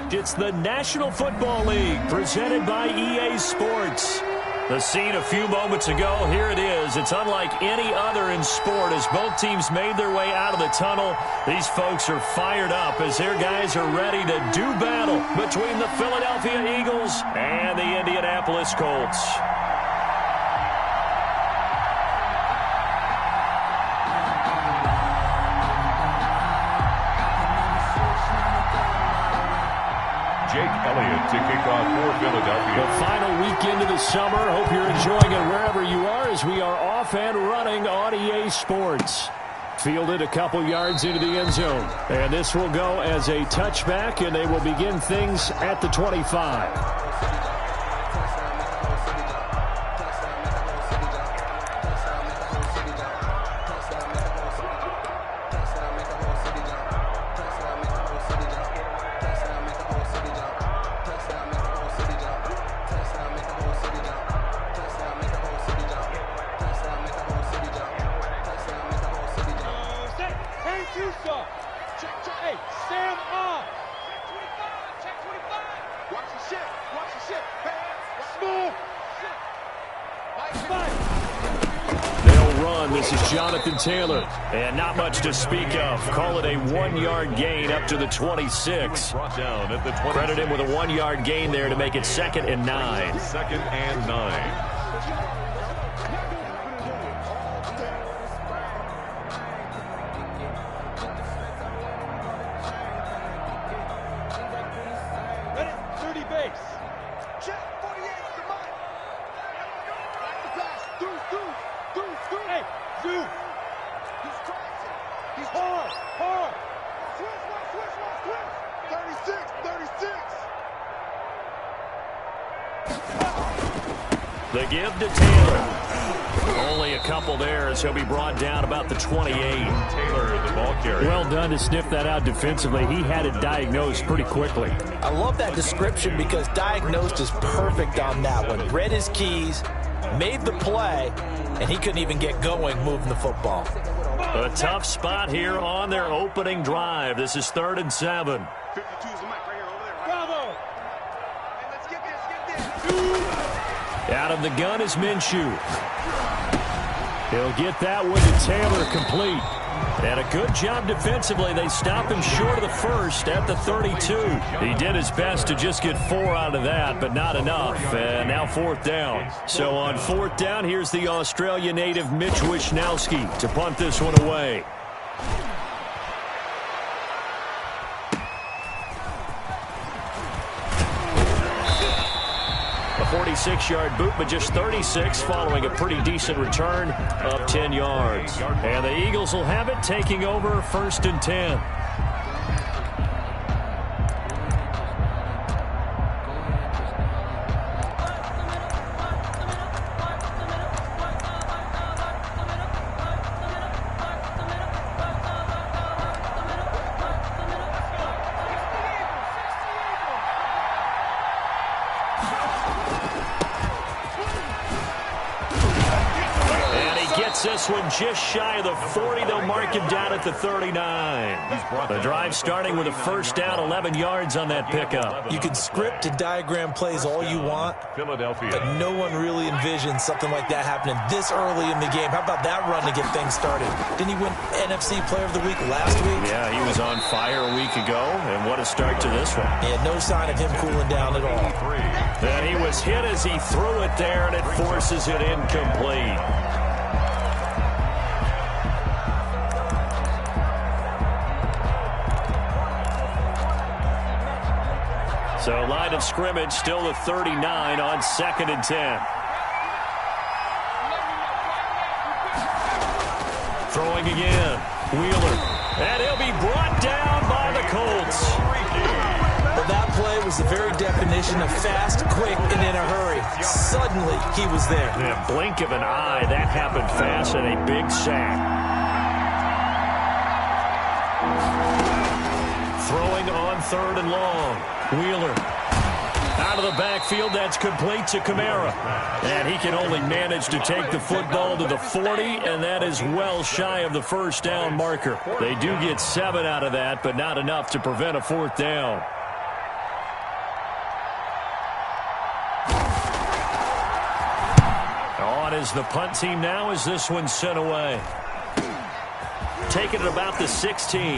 fact, it's the National Football League presented by EA Sports. The scene a few moments ago, here it is. It's unlike any other in sport as both teams made their way out of the tunnel. These folks are fired up as their guys are ready to do battle between the Philadelphia Eagles and the Indianapolis Colts. To kick off for Philadelphia. The final weekend of the summer. Hope you're enjoying it wherever you are as we are off and running on EA Sports. Fielded a couple yards into the end zone. And this will go as a touchback, and they will begin things at the 25. Taylor, and not much to speak of. Call it a 1-yard gain up to the 26. Credit him with a 1-yard gain there to make it 2nd and 9. 2nd and 9. The give to Taylor. Only a couple there as he'll be brought down about the 28. Taylor, the ball carrier. Well done to sniff that out defensively. He had it diagnosed pretty quickly. I love that description because diagnosed is perfect on that one. Read his keys, made the play, and he couldn't even get going moving the football. A tough spot here on their opening drive. This is 3rd and 7. 52 is the mic right here over there. Bravo! Hey, let's get this, Out of the gun is Minshew. He'll get that one to Taylor complete. And a good job defensively. They stop him short of the first at the 32. He did his best to just get 4 out of that, but not enough. And now 4th down. So on 4th down, here's the Australia native Mitch Wishnowski to punt this one away. 46-yard boot, but just 36 following a pretty decent return of 10 yards. And the Eagles will have it, taking over 1st and 10. This one just shy of the 40. They'll mark him down at the 39. The drive starting with a 1st down, 11 yards on that pickup. You can script and diagram plays all you want, Philadelphia. but no one really envisions something like that happening this early in the game. How about that run to get things started? Didn't he win NFC Player of the Week last week? Yeah, he was on fire a week ago, and what a start to this one. Yeah, no sign of him cooling down at all. Then he was hit as he threw it there, and it forces it incomplete. So line of scrimmage still the 39 on 2nd and 10. Throwing again. Wheeler. And he'll be brought down by the Colts. Well, that play was the very definition of fast, quick, and in a hurry. Suddenly, he was there. In a blink of an eye, that happened fast and a big sack. Throwing on 3rd and long. Wheeler. Out of the backfield, that's complete to Kamara. And he can only manage to take the football to the 40, and that is well shy of the 1st down marker. They do get 7 out of that, but not enough to prevent a 4th down. as the punt team now as this one sent away. Taking it about the 16.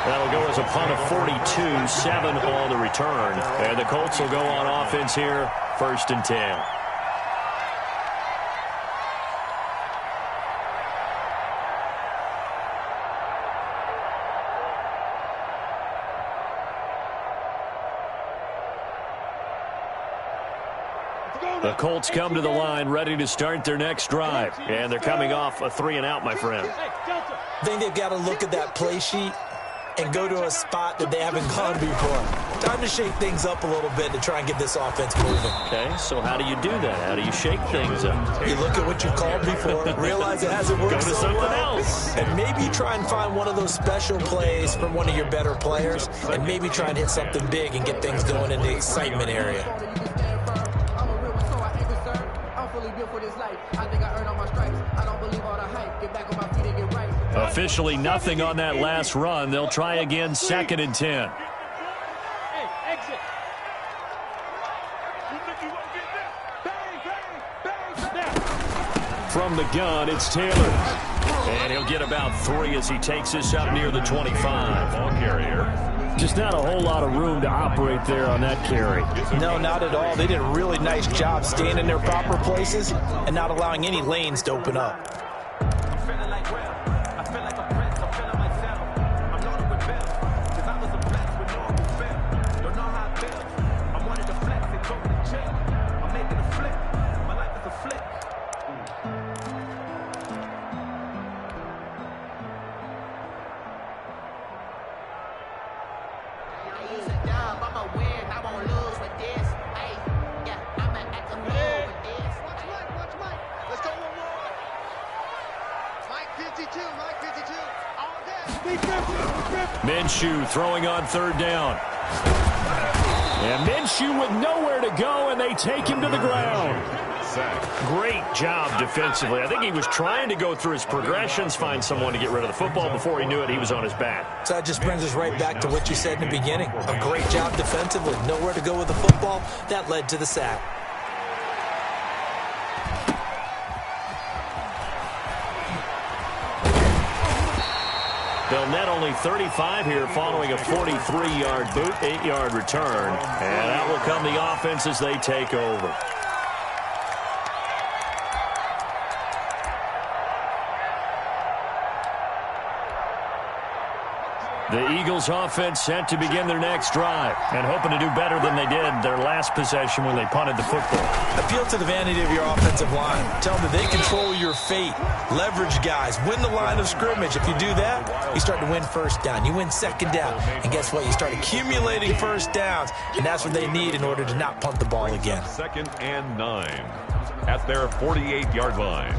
That'll go as a punt of 42, 7 on the return. And the Colts will go on offense here, 1st and 10. The Colts come to the line ready to start their next drive. And they're coming off a 3-and-out, my friend. I think they've got to look at that play sheet and go to a spot that they haven't gone before. Time to shake things up a little bit to try and get this offense moving. Okay, so how do you do that? How do you shake things up? You look at what you called before, realize it hasn't worked Go to so something well, else. and maybe try and find one of those special plays from one of your better players, and maybe try and hit something big and get things going in the excitement area. Officially nothing on that last run. They'll try again, 2nd and 10. From the gun, it's Taylor. And he'll get about 3 as he takes this up near the 25. Ball carrier. Just not a whole lot of room to operate there on that carry. No, not at all. They did a really nice job staying in their proper places and not allowing any lanes to open up. Minshew throwing on 3rd down. And Minshew with nowhere to go, and they take him to the ground. Great job defensively. I think he was trying to go through his progressions, find someone to get rid of the football. Before he knew it, he was on his back. So that just brings us right back to what you said in the beginning. A great job defensively. Nowhere to go with the football. That led to the sack. They'll net only 35 here following a 43-yard boot, 8-yard return. And out will come the offense as they take over. The Eagles offense set to begin their next drive and hoping to do better than they did their last possession when they punted the football. Appeal to the vanity of your offensive line. Tell them that they control your fate. Leverage guys. Win the line of scrimmage. If you do that, you start to win 1st down. You win 2nd down. And guess what? You start accumulating 1st downs. And that's what they need in order to not punt the ball again. 2nd and 9 at their 48-yard line.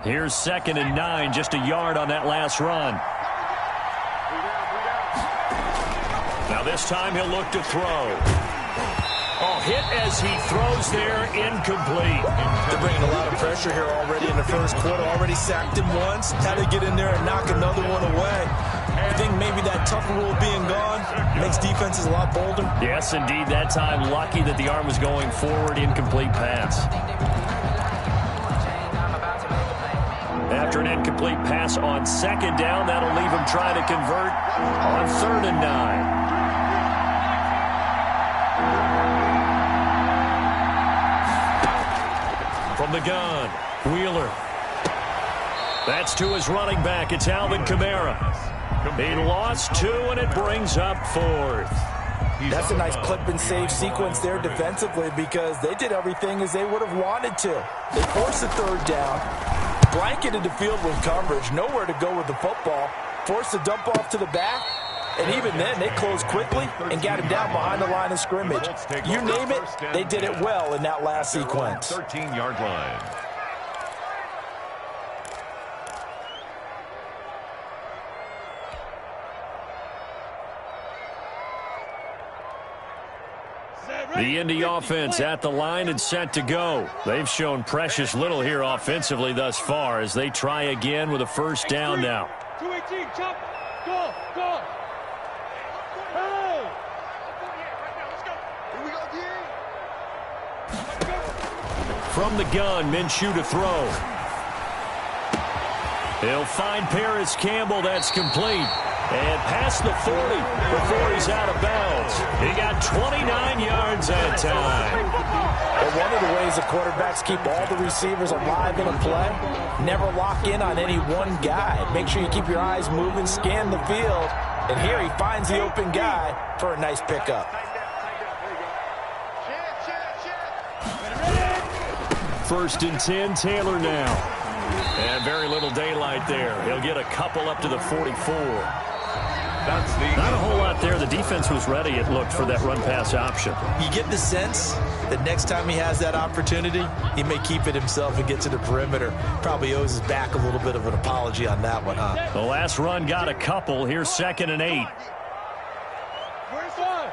Here's 2nd and 9, just a yard on that last run. Now this time he'll look to throw. Oh, hit as he throws there, incomplete. They're bringing a lot of pressure here already in the 1st quarter. Already sacked him once. Had to get in there and knock another one away. I think maybe that tough rule being gone makes defenses a lot bolder. Yes, indeed. That time, lucky that the arm was going forward, incomplete pass. After an incomplete pass on 2nd down, that'll leave him trying to convert on 3rd and 9. From the gun, Wheeler. That's to his running back. It's Alvin Kamara. He lost 2, and it brings up 4th. That's a nice clip and save sequence there defensively because they did everything as they would have wanted to. They forced the 3rd down, blanketed the field with coverage, nowhere to go with the football, forced the dump off to the back, and even then they closed quickly and got him down behind the line of scrimmage. You name it, they did it well in that last sequence. 13-yard line. The Indy offense at the line and set to go. They've shown precious little here offensively thus far as they try again with a 1st down now. 218, chop, go, go. Hey! From the gun, Minshew to throw. He'll find Paris Campbell. That's complete. And past the 40 before he's out of bounds. He got 29 yards that time. Well, one of the ways the quarterbacks keep all the receivers alive in a play, never lock in on any one guy. Make sure you keep your eyes moving, scan the field. And here he finds the open guy for a nice pickup. First and 10, Taylor now. And very little daylight there. He'll get a couple up to the 44. Not a whole lot there. The defense was ready, it looked, for that run-pass option. You get the sense that next time he has that opportunity, he may keep it himself and get to the perimeter. Probably owes his back a little bit of an apology on that one, huh? The last run got a couple. Here's 2nd and 8. Where's one?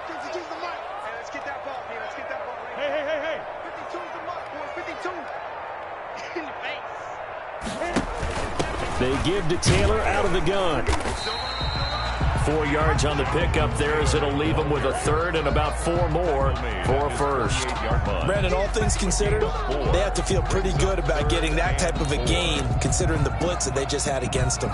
Use the mic. Hey, let's get that ball. Let's get that ball. Hey. 52's the mic, boy. 52. In the face. They give to Taylor out of the gun. 4 yards on the pickup there as it'll leave them with a third and about 4 more for first. Brandon, all things considered, they have to feel pretty good about getting that type of a gain considering the blitz that they just had against them.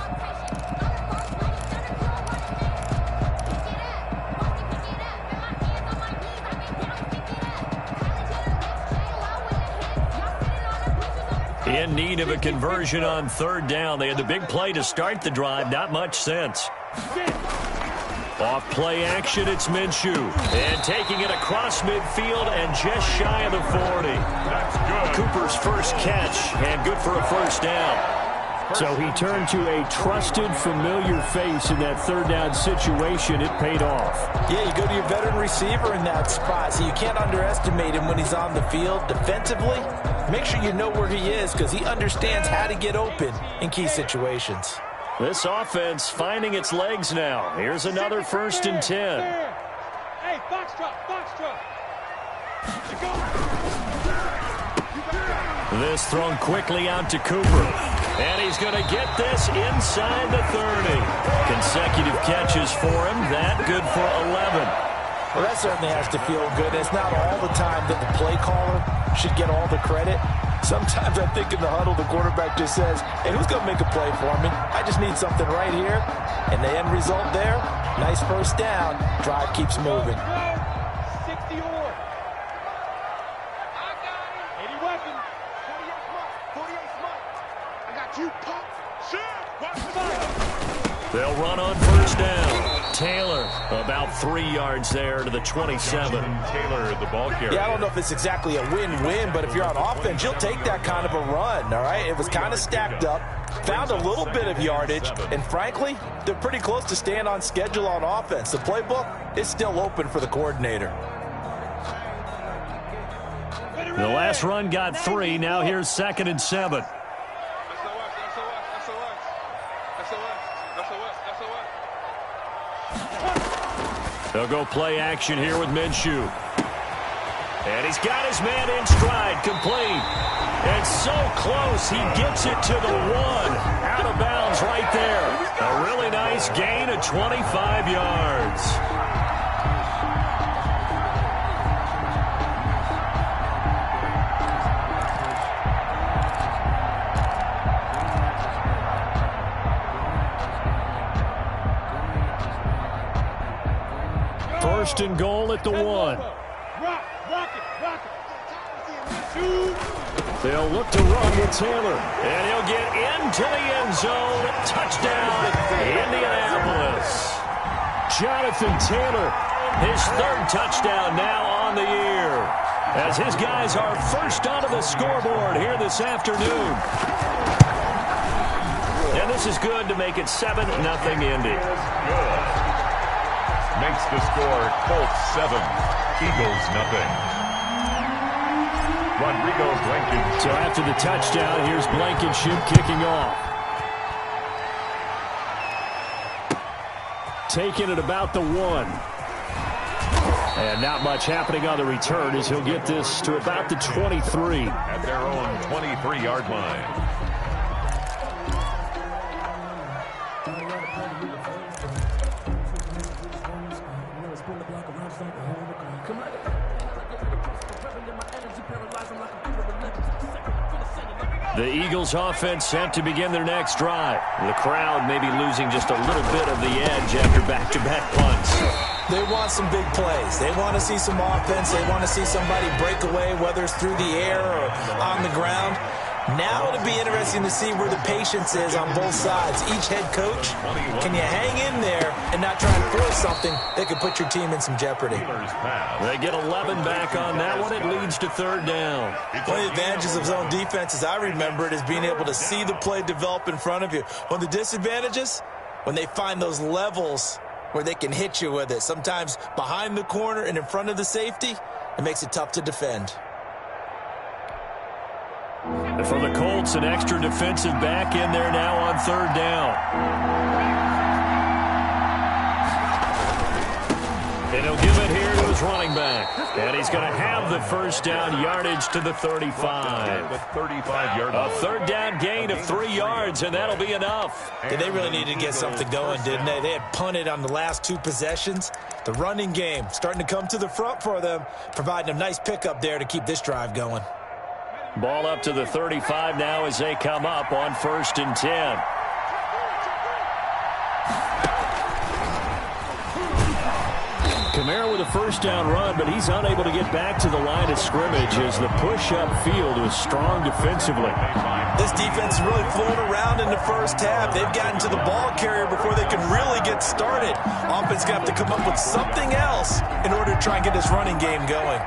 In need of a conversion on 3rd down. They had the big play to start the drive. Not much sense. Off play action, it's Minshew. And taking it across midfield and just shy of the 40. That's good. Cooper's first catch and good for a first down. So he turned to a trusted, familiar face in that 3rd down situation. It paid off. Yeah, you go to your veteran receiver in that spot, so you can't underestimate him when he's on the field defensively. Make sure you know where he is because he understands how to get open in key situations. This offense finding its legs now. Here's another 1st and 10. Hey, box drop. This thrown quickly out to Cooper. And he's going to get this inside the 30. Consecutive catches for him. That good for 11. Well, that certainly has to feel good. It's not all the time that the play caller should get all the credit. Sometimes I think in the huddle, the quarterback just says, hey, who's going to make a play for me? I just need something right here. And the end result there, nice first down. Drive keeps moving. 60 or. I got it. 80 weapons. 48 smart. I got you, pop. Shit. Watch the ball. They'll run on 1st down. Taylor about 3 yards there to the 27. Taylor, the ball carrier. Yeah, I don't know if it's exactly a win-win, but if you're on offense, you'll take that kind of a run, all right? It was kind of stacked up, found a little bit of yardage, and frankly, they're pretty close to staying on schedule on offense. The playbook is still open for the coordinator. The last run got 3. Now here's 2nd and 7. They'll go play action here with Minshew. And he's got his man in stride, complete. And so close, he gets it to the 1. Out of bounds right there. A really nice gain of 25 yards. First and goal at the 1. Rock it. They'll look to run with Taylor. And he'll get into the end zone. Touchdown, Indianapolis. Jonathan Taylor, his 3rd touchdown now on the year. As his guys are first onto the scoreboard here this afternoon. And this is good to make it 7-0 Indy. Good. Makes the score Colts 7, Eagles 0. Rodrigo Blankenship. So after the touchdown, here's Blankenship kicking off. Taking it about the 1. And not much happening on the return as he'll get this to about the 23. At their own 23-yard line. The Eagles offense set to begin their next drive. The crowd may be losing just a little bit of the edge after back-to-back punts. They want some big plays. They want to see some offense. They want to see somebody break away, whether it's through the air or on the ground. Now it'll be interesting to see where the patience is on both sides. Each head coach, can you hang in there and not try and force something that could put your team in some jeopardy? They get 11 back on that one. It leads to third down. One of the advantages of zone defense, as I remember it, is being able to see the play develop in front of you. One of the disadvantages, when they find those levels where they can hit you with it. Sometimes behind the corner and in front of the safety, it makes it tough to defend. And for the Colts, an extra defensive back in there now on third down. And he'll give it here to his running back. And he's going to have the first down, yardage to the 35. A third down gain of 3 yards, and that'll be enough. Yeah, they really needed to get something going, didn't they? They had punted on the last 2 possessions. The running game starting to come to the front for them, providing a nice pickup there to keep this drive going. Ball up to the 35 now as they come up on 1st and 10. Kamara with a first down run, but he's unable to get back to the line of scrimmage as the push upfield was strong defensively. This defense is really flown around in the first half. They've gotten to the ball carrier before they can really get started. Offense going to have to come up with something else in order to try and get this running game going.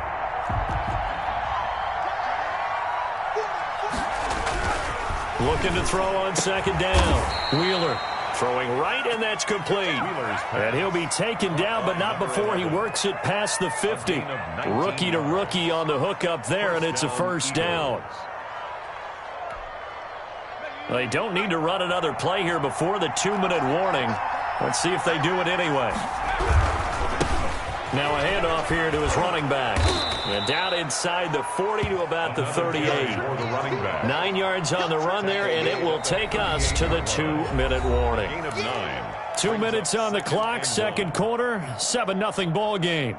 Looking to throw on second down. Wheeler throwing right, and that's complete. And he'll be taken down, but not before he works it past the 50. Rookie to rookie on the hook up there, and it's a first down. They don't need to run another play here before the 2-minute warning. Let's see if they do it anyway. Now a handoff here to his running back. And down inside the 40 to about the 38. 9 yards on the run there, and it will take us to the 2-minute warning. 2 minutes on the clock, second quarter, 7-0 ball game.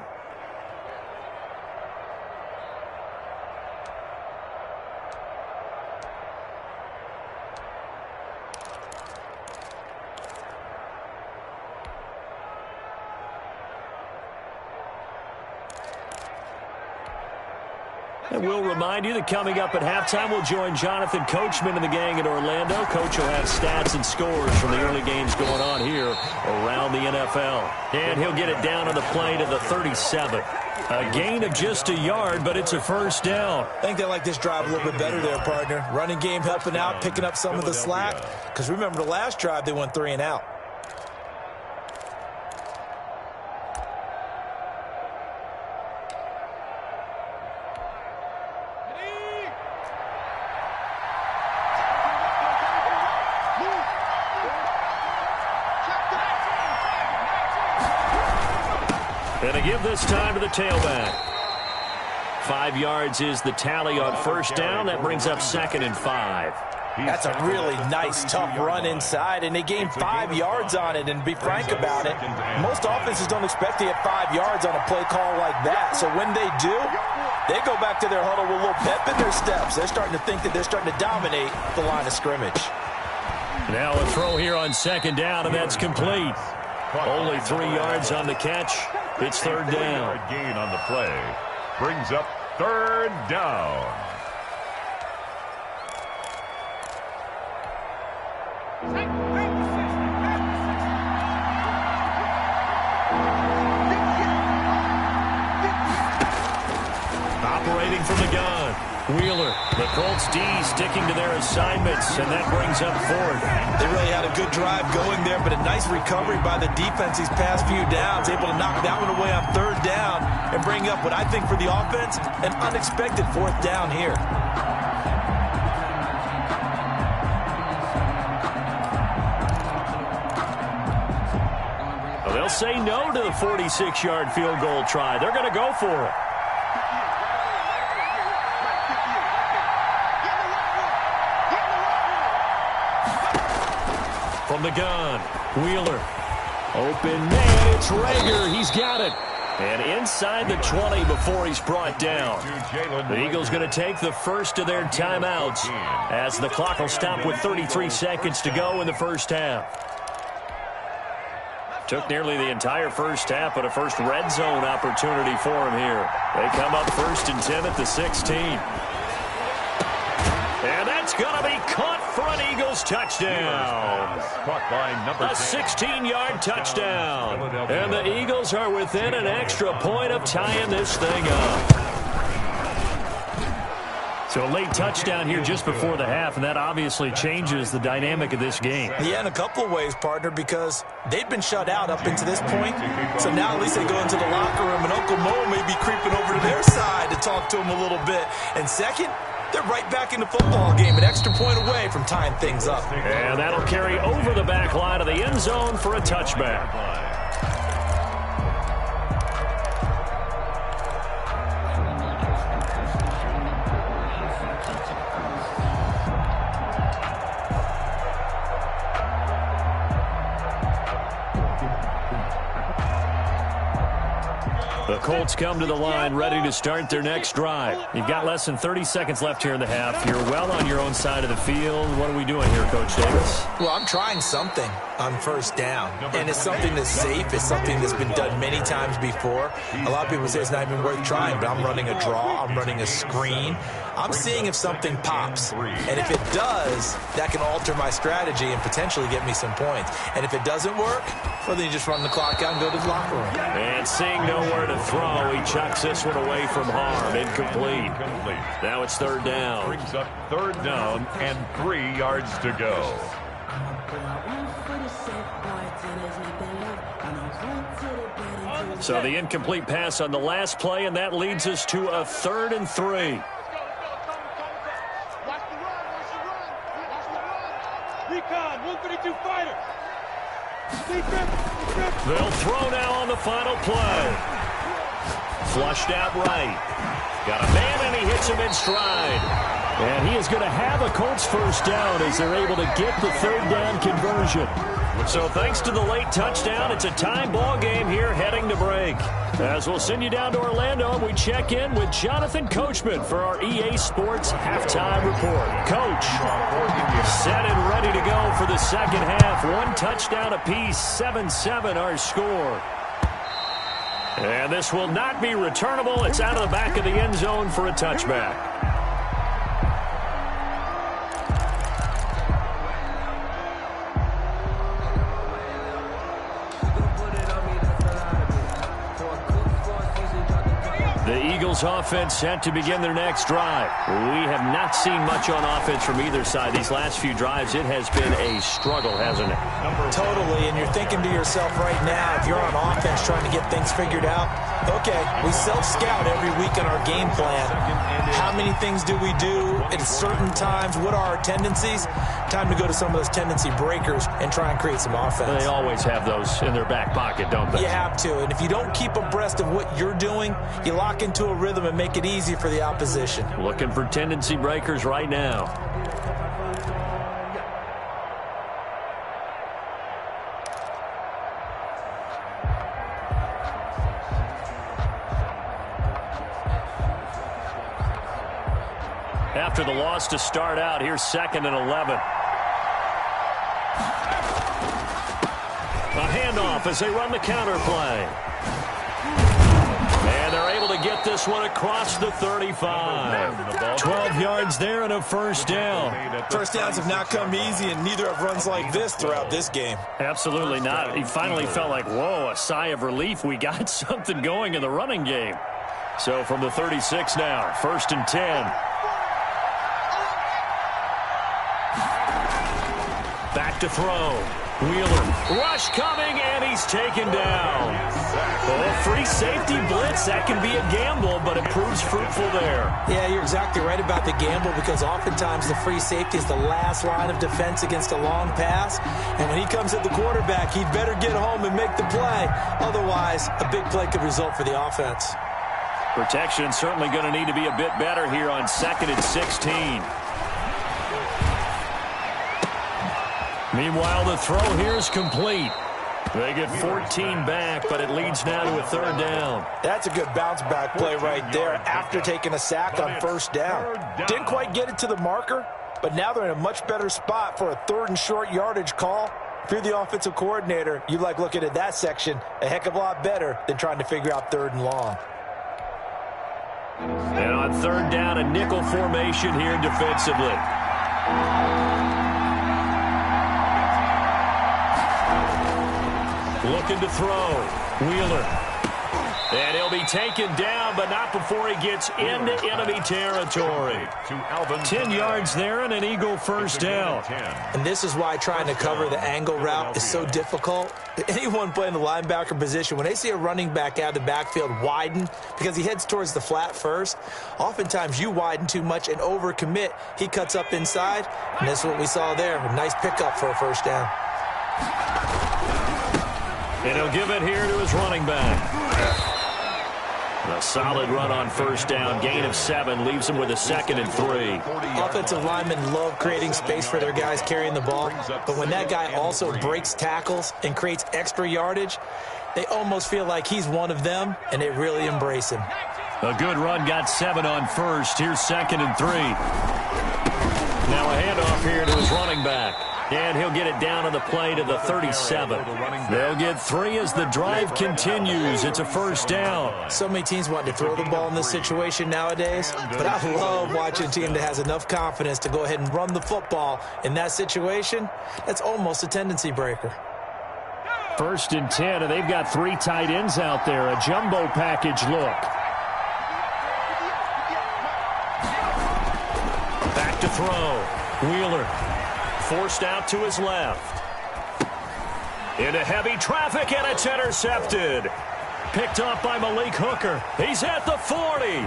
And we'll remind you that coming up at halftime, we'll join Jonathan Coachman and the gang in Orlando. Coach will have stats and scores from the early games going on here around the NFL. And he'll get it down on the play to the 37. A gain of just a yard, but it's a first down. I think they like this drive a little bit better there, partner. Running game helping out, picking up some of the slack. Because remember, the last drive, they went 3 and out. And a give this time to the tailback. 5 yards is the tally on first down. That brings up 2nd and 5. That's a really nice, tough run inside, and they gained 5 yards on it. And to be frank about it, most offenses don't expect to get 5 yards on a play call like that. So when they do, they go back to their huddle with a little pep in their steps. They're starting to think that they're starting to dominate the line of scrimmage. Now a throw here on second down, and that's complete. Only 3 yards on the catch. It's third down. Gain on the play brings up third down. Operating from the gun. Wheeler, the Colts D sticking to their assignments, and that brings up 4th. They really had a good drive going there, but a nice recovery by the defense these past few downs, able to knock that one away on third down and bring up what I think for the offense, an unexpected 4th down here. Well, they'll say no to the 46-yard field goal try. They're going to go for it. From the gun, Wheeler. Open man, it's Rager. He's got it. And inside the 20 before he's brought down. The Eagles going to take the first of their timeouts as the clock will stop with 33 seconds to go in the first half. Took nearly the entire first half, but a first red zone opportunity for him here. They come up 1st and 10 at the 16. And that's going to be caught for an Eagles touchdown. Caught by number a 16-yard touchdown. And the Eagles are within an extra point of tying this thing up. So a late touchdown here just before the half, and that obviously changes the dynamic of this game. Yeah, in a couple of ways, partner, because they've been shut out up into this point. So now at least they go into the locker room, and Uncle Mo may be creeping over to their side to talk to him a little bit. And second, they're right back in the football game, an extra point away from tying things up. And that'll carry over the back line of the end zone for a touchback. The Colts come to the line ready to start their next drive. You've got less than 30 seconds left here in the half. You're well on your own side of the field. What are we doing here, Coach Davis? Well, I'm trying something on first down, and it's something that's safe. It's something that's been done many times before. A lot of people say it's not even worth trying, but I'm running a draw. I'm running a screen. I'm seeing if something pops, and if it does, that can alter my strategy and potentially get me some points. And if it doesn't work, well, then you just run the clock out and go to the locker room. And seeing nowhere to throw, he chucks this one away from harm. Incomplete. Now it's 3rd down. Brings up 3rd down and 3 yards to go. So the incomplete pass on the last play, and that leads us to a 3rd and 3. Recon, 152 fighter. They'll throw now on the final play. Flushed out right. Got a man, and he hits him in stride. And he is going to have a Colts first down as they're able to get the 3rd down conversion. So thanks to the late touchdown, it's a tie ball game here heading to break. As we'll send you down to Orlando, we check in with Jonathan Coachman for our EA Sports Halftime Report. Coach, set and ready to go for the second half. 1 touchdown apiece, 7-7 our score. And this will not be returnable. It's out of the back of the end zone for a touchback. The Eagles offense set to begin their next drive. We have not seen much on offense from either side. These last few drives, it has been a struggle, hasn't it? Totally, and you're thinking to yourself right now, if you're on offense trying to get things figured out, okay, we self-scout every week on our game plan. How many things do we do at certain times? What are our tendencies? Time to go to some of those tendency breakers and try and create some offense. They always have those in their back pocket, don't they? You have to, and if you don't keep abreast of what you're doing, you lock into a rhythm and make it easy for the opposition. Looking for tendency breakers right now. After the loss to start out, here's 2nd and 11. A handoff as they run the counter play. And they're able to get this one across the 35. 12 yards there and a first down. First downs have not come easy, and neither have runs like this throughout this game. Absolutely not. He finally felt like, whoa, a sigh of relief. We got something going in the running game. So from the 36 now, 1st and 10. Back to throw. Wheeler. Rush coming, and he's taken down. Oh, free safety blitz. That can be a gamble, but it proves fruitful there. Yeah, you're exactly right about the gamble, because oftentimes the free safety is the last line of defense against a long pass. And when he comes at the quarterback, he'd better get home and make the play. Otherwise, a big play could result for the offense. Protection certainly going to need to be a bit better here on 2nd and 16. Meanwhile, the throw here is complete. They get 14 back, but it leads now to a third down. That's a good bounce-back play right there after taking a sack on first down. Didn't quite get it to the marker, but now they're in a much better spot for a third and short yardage call. If you're the offensive coordinator, you like looking at that section a heck of a lot better than trying to figure out third and long. And on third down, a nickel formation here defensively. Looking to throw. Wheeler. And he'll be taken down, but not before he gets into enemy territory. 10 yards there and an Eagle first down. And this is why trying to cover the angle route is so difficult. Anyone playing the linebacker position, when they see a running back out of the backfield widen because he heads towards the flat first, oftentimes you widen too much and overcommit. He cuts up inside, and that's what we saw there. A nice pickup for a first down. And he'll give it here to his running back. A solid run on first down. Gain of 7 leaves him with a 2nd and 3. Offensive linemen love creating space for their guys carrying the ball, but when that guy also breaks tackles and creates extra yardage, they almost feel like he's one of them, and they really embrace him. A good run, got 7 on first. Here's 2nd and 3. Now a handoff here to his running back. And he'll get it down on the play to the 37. They'll get 3 as the drive continues. It's a first down. So many teams want to throw the ball in this situation nowadays, but I love watching a team that has enough confidence to go ahead and run the football in that situation. That's almost a tendency breaker. 1st and 10, and they've got 3 tight ends out there. A jumbo package look. Back to throw. Wheeler. Forced out to his left. Into heavy traffic, and it's intercepted. Picked up by Malik Hooker. He's at the 40,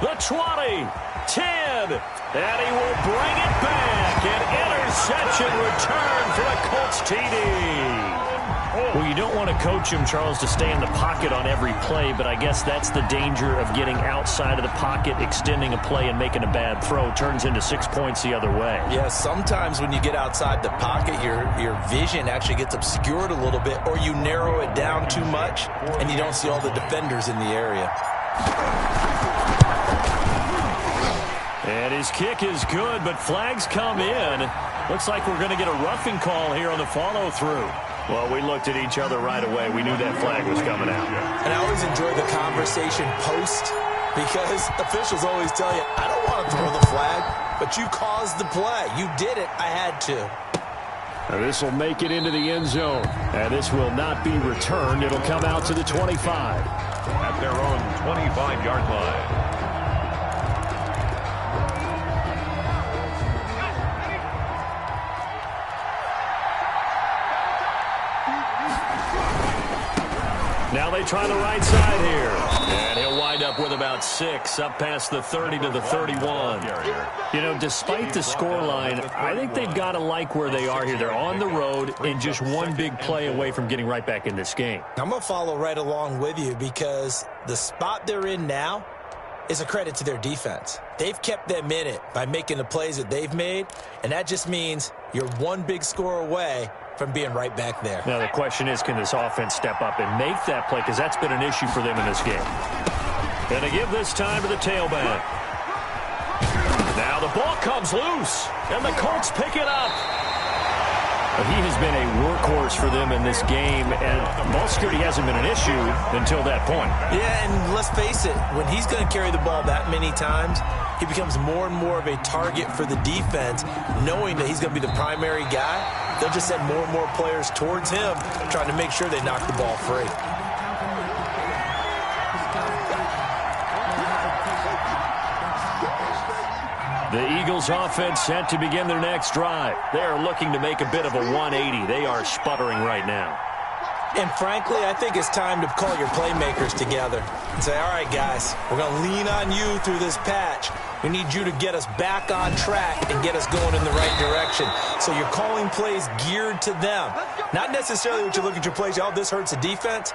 the 20, 10, and he will bring it back. An interception return for a Colts TD. Well, you don't want to coach him, Charles, to stay in the pocket on every play, but I guess that's the danger of getting outside of the pocket, extending a play, and making a bad throw. Turns into 6 points the other way. Yeah, sometimes when you get outside the pocket, your vision actually gets obscured a little bit, or you narrow it down too much, and you don't see all the defenders in the area. And his kick is good, but flags come in. Looks like we're going to get a roughing call here on the follow-through. Well, we looked at each other right away. We knew that flag was coming out. And I always enjoy the conversation post because officials always tell you, I don't want to throw the flag, but you caused the play. You did it. I had to. Now this will make it into the end zone. And this will not be returned. It'll come out to the 25. At their own 25-yard line. Now they try the right side here. And he'll wind up with about 6, up past the 30 to the 31. You know, despite the scoreline, I think they've got to like where they are here. They're on the road and just one big play away from getting right back in this game. I'm going to follow right along with you because the spot they're in now is a credit to their defense. They've kept them in it by making the plays that they've made, and that just means you're one big score away from being right back there. Now the question is, can this offense step up and make that play? Because that's been an issue for them in this game. And they give this time to the tailback. Now the ball comes loose, and the Colts pick it up. He has been a workhorse for them in this game, and ball security hasn't been an issue until that point. Yeah, and let's face it, when he's going to carry the ball that many times, he becomes more and more of a target for the defense, knowing that he's going to be the primary guy. They'll just send more and more players towards him, trying to make sure they knock the ball free. The Eagles offense set to begin their next drive. They are looking to make a bit of a 180. They are sputtering right now. And frankly, I think it's time to call your playmakers together and say, all right, guys, we're going to lean on you through this patch. We need you to get us back on track and get us going in the right direction. So you're calling plays geared to them. Not necessarily what you look at your plays, oh, this hurts the defense.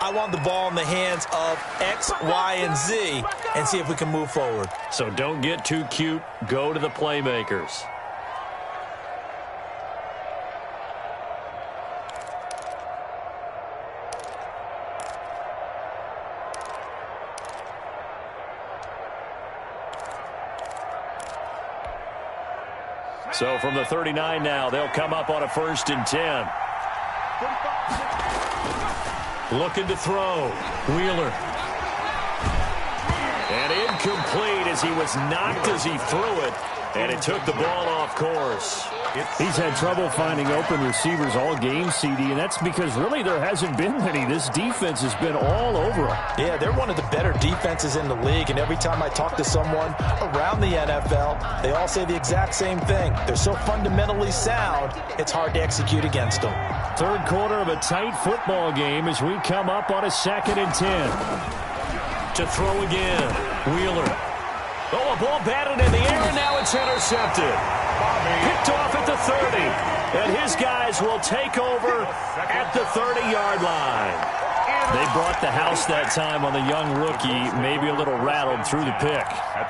I want the ball in the hands of X, Y, and Z and see if we can move forward. So don't get too cute. Go to the playmakers. So from the 39 now, they'll come up on a 1st and 10. Looking to throw. Wheeler. And incomplete as he was knocked as he threw it. And it took the ball off course. He's had trouble finding open receivers all game, CD, and that's because really there hasn't been many. This defense has been all over him. Yeah, they're one of the better defenses in the league, and every time I talk to someone around the NFL, they all say the exact same thing. They're so fundamentally sound, it's hard to execute against them. Third quarter of a tight football game as we come up on a 2nd and 10. To throw again. Wheeler. Oh, a ball batted in the air, and now it's intercepted. Picked off at the 30. And his guys will take over at the 30-yard line. They brought the house that time on the young rookie, maybe a little rattled through the pick.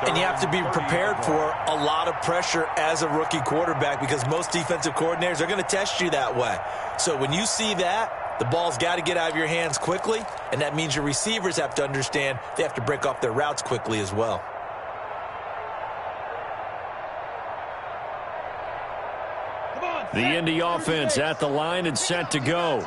And you have to be prepared for a lot of pressure as a rookie quarterback because most defensive coordinators are going to test you that way. So when you see that, the ball's got to get out of your hands quickly, and that means your receivers have to understand they have to break off their routes quickly as well. The Indy offense at the line and set to go.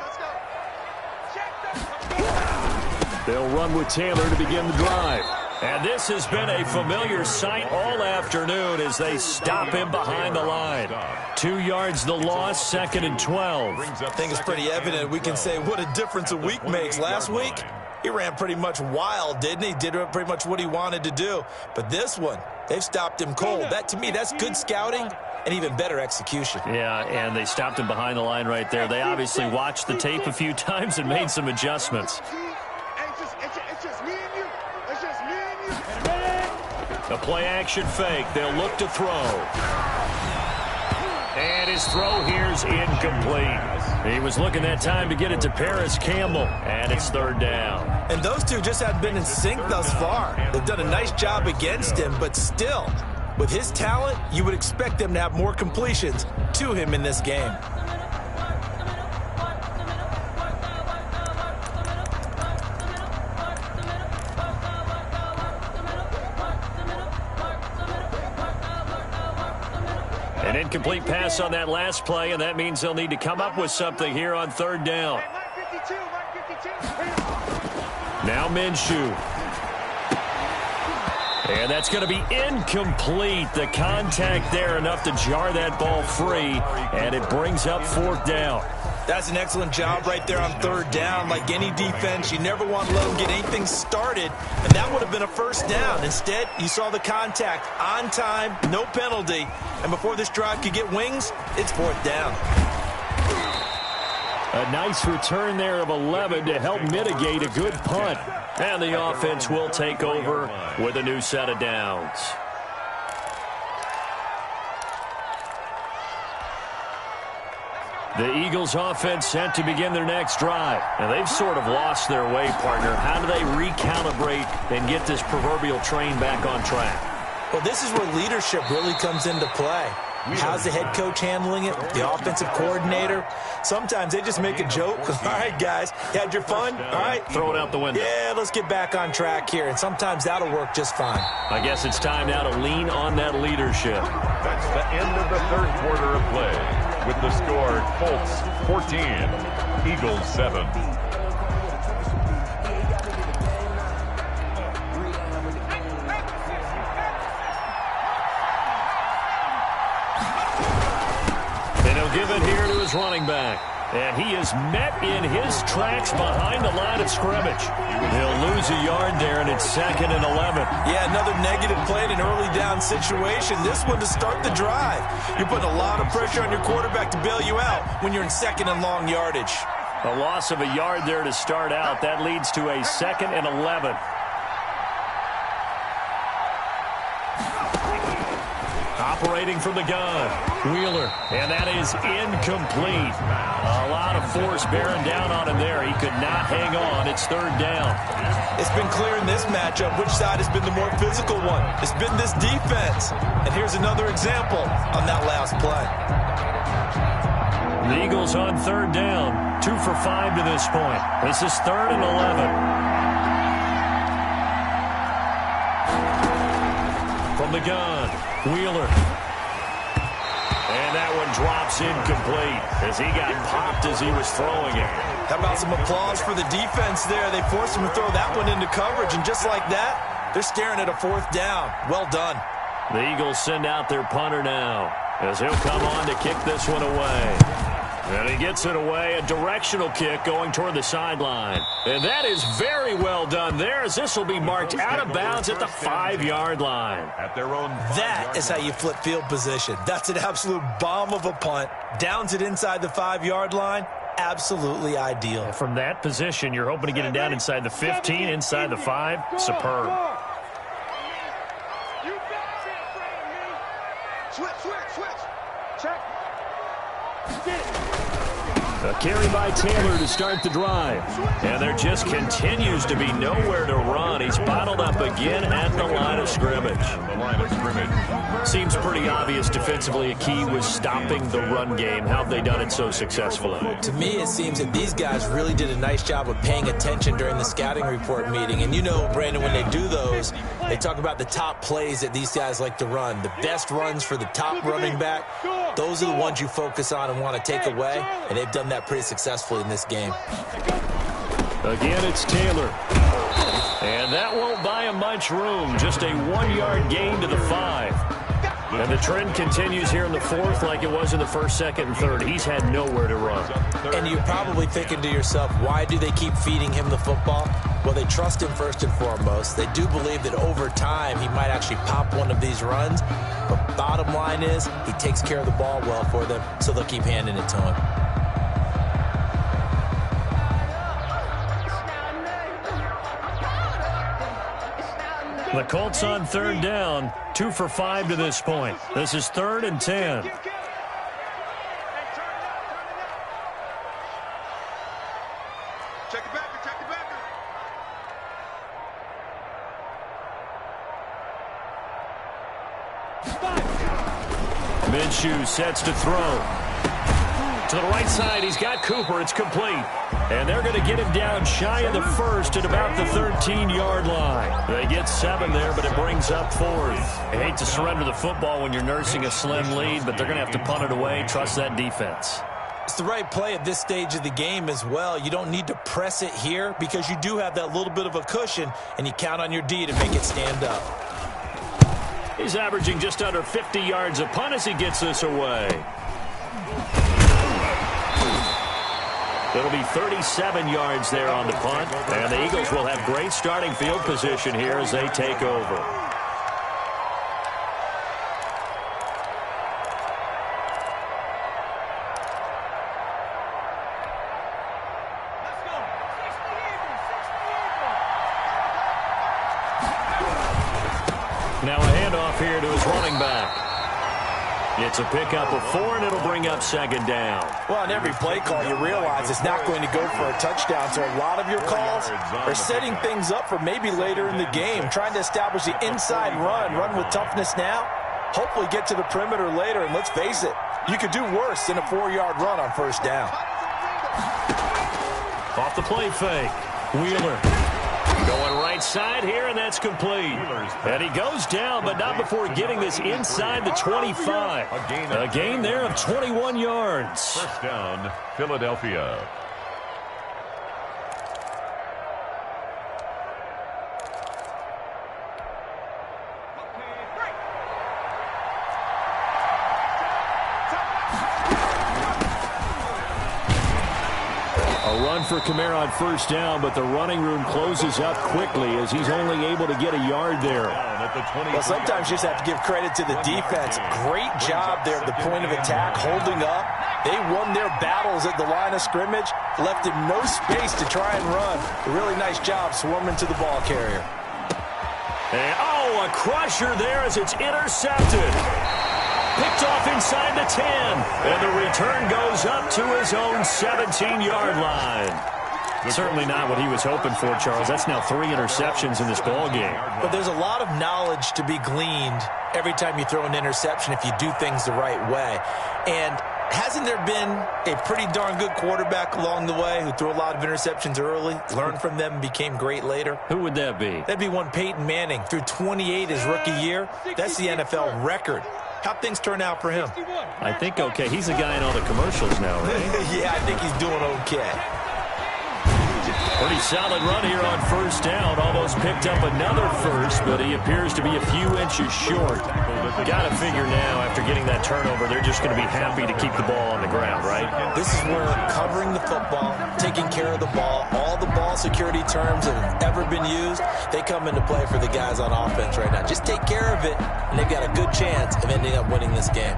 They'll run with Taylor to begin the drive. And this has been a familiar sight all afternoon as they stop him behind the line. 2 yards the loss, 2nd and 12. I think it's pretty evident. We can say what a difference a week makes. Last week, he ran pretty much wild, didn't he? Did pretty much what he wanted to do. But this one, they've stopped him cold. That, to me, that's good scouting and even better execution. Yeah, and they stopped him behind the line right there. They obviously watched the tape a few times and made some adjustments. A play-action fake. They'll look to throw. And his throw here's incomplete. He was looking that time to get it to Paris Campbell, and it's 3rd down. And those two just haven't been in sync thus far. They've done a nice job against him, but still, with his talent, you would expect them to have more completions to him in this game. An incomplete pass on that last play, and that means they'll need to come up with something here on 3rd down. Now Minshew. And that's going to be incomplete. The contact there enough to jar that ball free, and it brings up 4th down. That's an excellent job right there on 3rd down. Like any defense, you never want to let them get anything started, and that would have been a 1st down. Instead, you saw the contact on time, no penalty, and before this drive could get wings, it's 4th down. A nice return there of 11 to help mitigate a good punt. And the offense will take over with a new set of downs. The Eagles offense set to begin their next drive. And they've sort of lost their way, partner. How do they recalibrate and get this proverbial train back on track? Well, this is where leadership really comes into play. How's the head coach handling it? The offensive coordinator? Sometimes they just make a joke. All right, guys, you had your fun? All right. Throw it out the window. Yeah, let's get back on track here. And sometimes that'll work just fine. I guess it's time now to lean on that leadership. That's the end of the 3rd quarter of play. With the score, Colts 14, Eagles 7. Give it here to his running back. And he is met in his tracks behind the line of scrimmage. He'll lose a yard there, and it's 2nd and 11. Yeah, another negative play in an early down situation. This one to start the drive. You're putting a lot of pressure on your quarterback to bail you out when you're in 2nd and long yardage. A loss of a yard there to start out. That leads to a 2nd and 11. Operating from the gun, Wheeler, and that is incomplete. A lot of force bearing down on him there. He could not hang on. It's 3rd down. It's been clear in this matchup which side has been the more physical one. It's been this defense. And here's another example on that last play. The Eagles on 3rd down, 2 for 5 to this point. This is 3rd and 11. From the gun, Wheeler. And that one drops incomplete as he got popped as he was throwing it. How about some applause for the defense there? They forced him to throw that one into coverage, and just like that, they're staring at a 4th down. Well done. The Eagles send out their punter now as he'll come on to kick this one away. And he gets it away, a directional kick going toward the sideline. And that is very well done there, as this will be marked out of bounds at the 5-yard line. At their own That is how you flip field position. That's an absolute bomb of a punt. Downs it inside the 5-yard line. Absolutely ideal. From that position, you're hoping to get it down inside the 15, inside the 5. Superb. Switch. Check. A carry by Taylor to start the drive. And there just continues to be nowhere to run. He's bottled up again at the line of scrimmage. Seems pretty obvious defensively a key was stopping the run game. How have they done it so successfully? To me, it seems that these guys really did a nice job of paying attention during the scouting report meeting. And you know, Brandon, when they do those, they talk about the top plays that these guys like to run. The best runs for the top running back, those are the ones you focus on and want to take away. And they've done that pretty successfully in this game. Again, it's Taylor. And that won't buy him much room. Just a 1-yard gain to the 5. And the trend continues here in the 4th like it was in the 1st, 2nd, and 3rd. He's had nowhere to run. And you're probably thinking to yourself, why do they keep feeding him the football? Well, they trust him first and foremost. They do believe that over time he might actually pop one of these runs. But bottom line is he takes care of the ball well for them, so they'll keep handing it to him. The Colts on 3rd down, 2 for 5 to this point. This is 3rd and 10. Check it back. Minshew sets to throw. To the right side, he's got Cooper. It's complete. And they're going to get him down shy of the 1st at about the 13-yard line. They get 7 there, but it brings up 4th. I hate to surrender the football when you're nursing a slim lead, but they're going to have to punt it away. Trust that defense. It's the right play at this stage of the game as well. You don't need to press it here because you do have that little bit of a cushion, and you count on your D to make it stand up. He's averaging just under 50 yards a punt as he gets this away. It'll be 37 yards there on the punt, and the Eagles will have great starting field position here as they take over. Now a handoff here to his running back. It's a pickup of 4, and it'll bring up 2nd down. Well, on every play call, you realize it's not going to go for a touchdown, so a lot of your calls are setting things up for maybe later in the game, trying to establish the inside run with toughness now, hopefully get to the perimeter later, and let's face it, you could do worse than a 4-yard run on 1st down. Off the play fake, Wheeler. Going right side here, and that's complete. And he goes down, but not before getting this inside the 25. A gain there of 21 yards. 1st down, Philadelphia. A run for Kamara on 1st down, but the running room closes up quickly as he's only able to get a yard there. Well, sometimes you just have to give credit to the defense. Great job there at the point of attack, holding up. They won their battles at the line of scrimmage, left him no space to try and run. A really nice job swarming to the ball carrier. And, a crusher there as it's intercepted. Picked off inside the 10. And the return goes up to his own 17-yard line. Certainly not what he was hoping for, Charles. That's now 3 interceptions in this ball game. But there's a lot of knowledge to be gleaned every time you throw an interception if you do things the right way. And hasn't there been a pretty darn good quarterback along the way who threw a lot of interceptions early, learned from them, and became great later? Who would that be? That'd be one Peyton Manning. Threw 28 his rookie year. That's the NFL record. How'd things turn out for him? I think okay. He's a guy in all the commercials now, right? Yeah, I think he's doing okay. Pretty solid run here on first down. Almost picked up another first, but he appears to be a few inches short. Got to figure now, after getting that turnover, they're just going to be happy to keep the ball on the ground, right? This is where covering the football, taking care of the ball, all the ball security terms that have ever been used, they come into play for the guys on offense right now. Just take care of it, and they've got a good chance of ending up winning this game.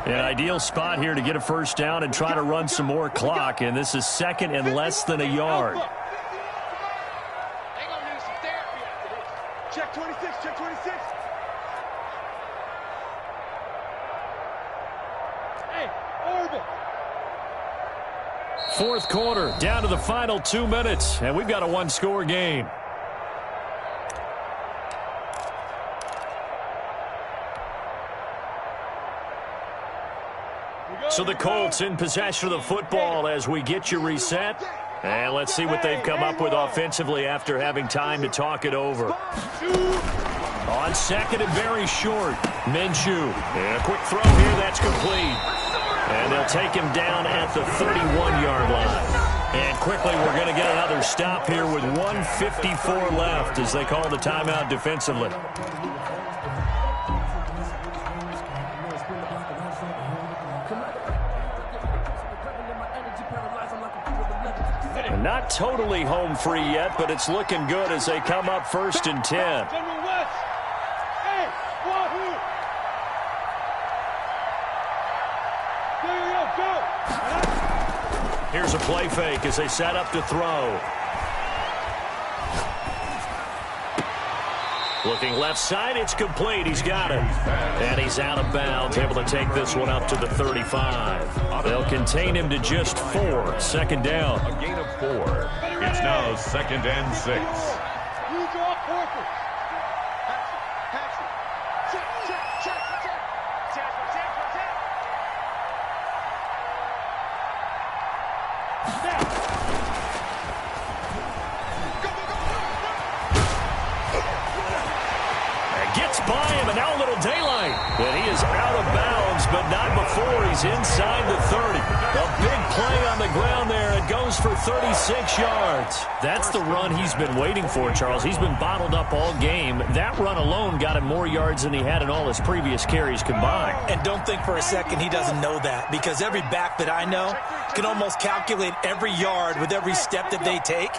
An ideal spot here to get a first down and try to run some more clock, and this is second and less than a yard. They're going to need some therapy after this. Check 26, check 26. Hey, Orville. Fourth quarter, down to the final 2 minutes, and we've got a one-score game. So the Colts in possession of the football as we get you reset. And let's see what they've come up with offensively after having time to talk it over. On second and very short, Minshew. And a quick throw here, that's complete. And they'll take him down at the 31-yard line. And quickly, we're going to get another stop here with 1:54 left as they call the timeout defensively. Not totally home free yet, but it's looking good as they come up first and 10. Here's a play fake as they set up to throw. Looking left side, it's complete. He's got it. And he's out of bounds, able to take this one up to the 35. They'll contain him to just 4. Second down. A gain of 4. It's now second and 6. You draw corpus. Pass it. Check. Gets by him, and now a little daylight. And he is out of bounds, but not before he's inside the 30. A big play on the ground there. It goes for 36 yards. That's the run he's been waiting for, Charles. He's been bottled up all game. That run alone got him more yards than he had in all his previous carries combined. And don't think for a second he doesn't know that, because every back that I know can almost calculate every yard with every step that they take.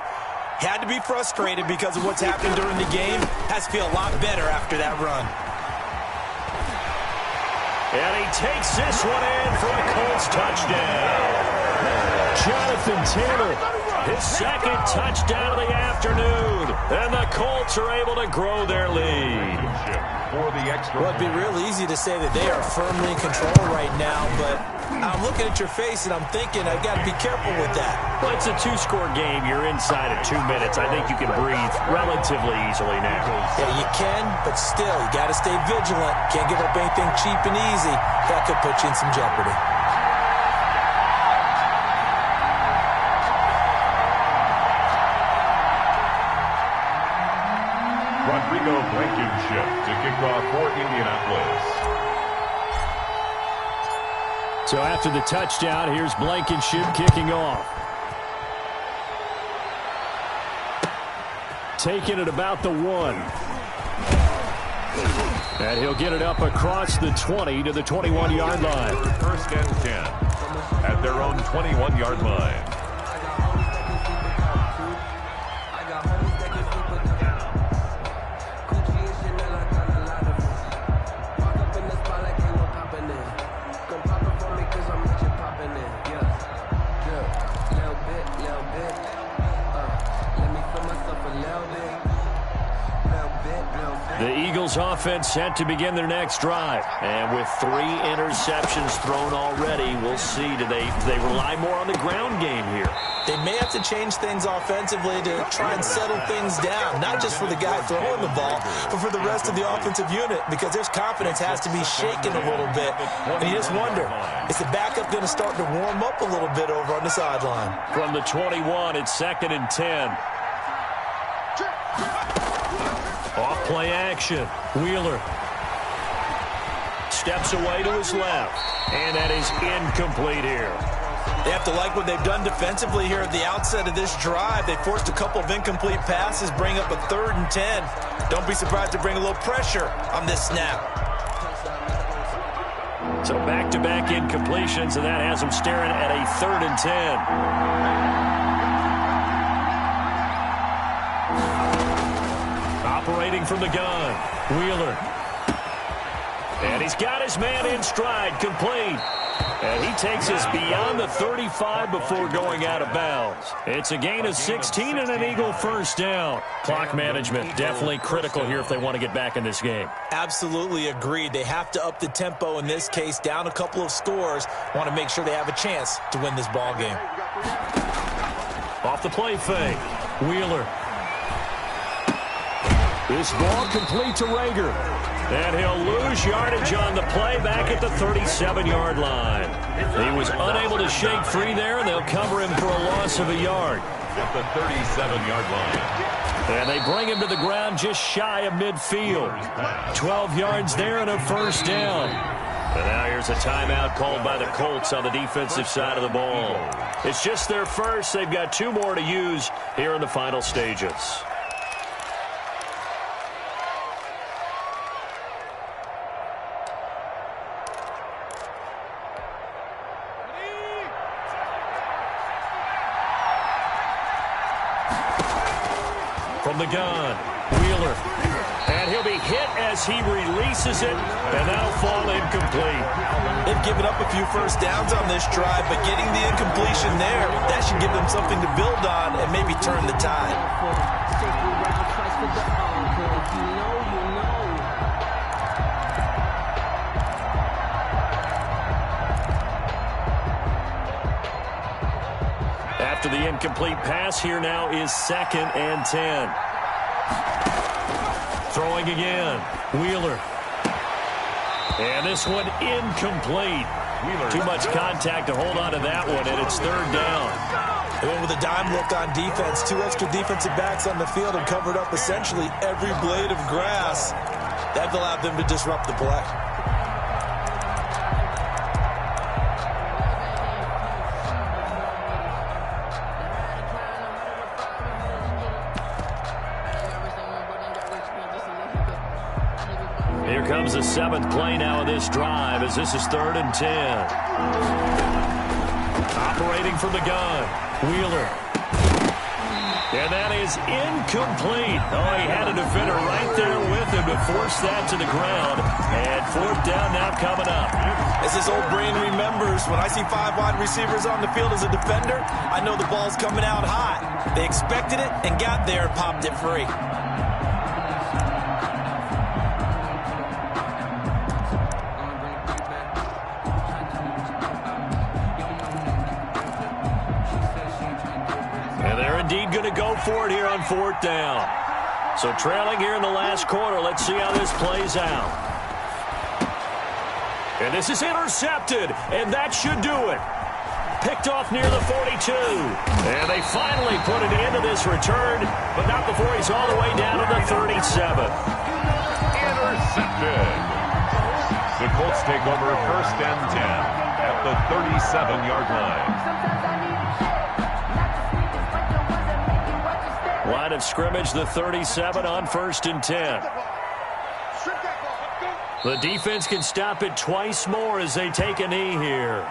Had to be frustrated because of what's happened during the game. Has to feel a lot better after that run. And he takes this one in for a Colts touchdown. Jonathan Taylor, his second touchdown of the afternoon. And the Colts are able to grow their lead. For the extra. Well, it'd be real easy to say that they are firmly in control right now, but I'm looking at your face and I'm thinking I've got to be careful with that. Well, it's a 2-score game. You're inside of 2 minutes. I think you can breathe relatively easily now. Yeah, you can, but still, you got to stay vigilant. Can't give up anything cheap and easy. That could put you in some jeopardy. Rodrigo Blankenship to kick off for Indianapolis. So after the touchdown, here's Blankenship kicking off. Taking it about the 1. And he'll get it up across the 20 to the 21-yard line. First and 10 at their own 21-yard line. The Eagles offense set to begin their next drive. And with 3 interceptions thrown already, we'll see. Do they rely more on the ground game here? They may have to change things offensively to try and settle things down, not just for the guy throwing the ball, but for the rest of the offensive unit, because their confidence has to be shaken a little bit. And you just wonder, is the backup going to start to warm up a little bit over on the sideline? From the 21, it's second and 10. Off play action. Wheeler. Steps away to his left. And that is incomplete here. They have to like what they've done defensively here at the outset of this drive. They forced a couple of incomplete passes, bring up a 3rd and 10. Don't be surprised to bring a little pressure on this snap. So back-to-back incompletions, and that has them staring at a 3rd and 10. Operating from the gun, Wheeler. And he's got his man in stride, complete. And he takes us beyond the 35 before going out of bounds. It's a gain of 16 and an Eagle first down. Clock management definitely critical here if they want to get back in this game. Absolutely agreed. They have to up the tempo in this case, down a couple of scores. Want to make sure they have a chance to win this ball game. Off the play fake, Wheeler. This ball complete to Rager. And he'll lose yardage on the play back at the 37-yard line. He was unable to shake free there, and they'll cover him for a loss of a yard. At the 37-yard line. And they bring him to the ground just shy of midfield. 12 yards there and a first down. And now here's a timeout called by the Colts on the defensive side of the ball. It's just their first. They've got 2 more to use here in the final stages. From the gun, Wheeler. And he'll be hit as he releases it, and that'll fall incomplete. They've given up a few first downs on this drive, but getting the incompletion there, that should give them something to build on and maybe turn the tide. After the incomplete pass, here now is 2nd and 10. Throwing again, Wheeler. And this one incomplete. Too much contact to hold on to that one, and it's 3rd down. They went with a dime look on defense. 2 extra defensive backs on the field and covered up essentially every blade of grass. That allowed them to disrupt the play. Here comes the 7th play now of this drive as this is 3rd and 10. Operating from the gun, Wheeler. And that is incomplete. Oh, he had a defender right there with him to force that to the ground. And 4th down now coming up. As his old brain remembers, when I see 5 wide receivers on the field as a defender, I know the ball's coming out hot. They expected it and got there and popped it free. Indeed going to go for it here on 4th down. So trailing here in the last quarter. Let's see how this plays out. And this is intercepted, and that should do it. Picked off near the 42. And they finally put it into this return, but not before he's all the way down to the 37. Intercepted. The Colts take over 1st and 10 at the 37-yard line. Line of scrimmage, the 37 on 1st and 10. The defense can stop it twice more as they take a knee here.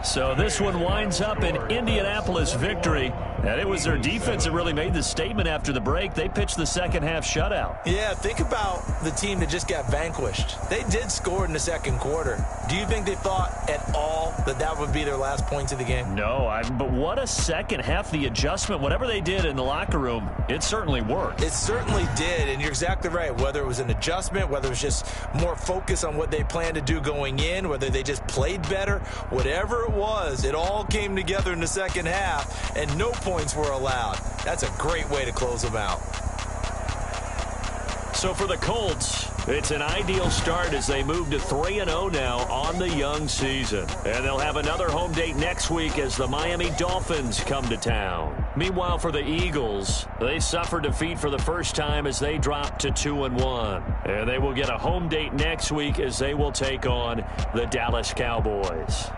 So this one winds up an Indianapolis victory. And it was their defense that really made the statement after the break. They pitched the second-half shutout. Yeah, think about the team that just got vanquished. They did score in the 2nd quarter. Do you think they thought at all that that would be their last points of the game? No, but what a second half. The adjustment, whatever they did in the locker room, it certainly worked. It certainly did, and you're exactly right. Whether it was an adjustment, whether it was just more focus on what they planned to do going in, whether they just played better, whatever it was, it all came together in the second half, and no points were allowed. That's a great way to close them out. So for the Colts, It's an ideal start as they move to 3-0 now on the young season. And they'll have another home date next week as the Miami Dolphins come to town. Meanwhile, for the Eagles, they suffered defeat for the first time as they dropped to 2-1. And they will get a home date next week as they will take on the Dallas Cowboys.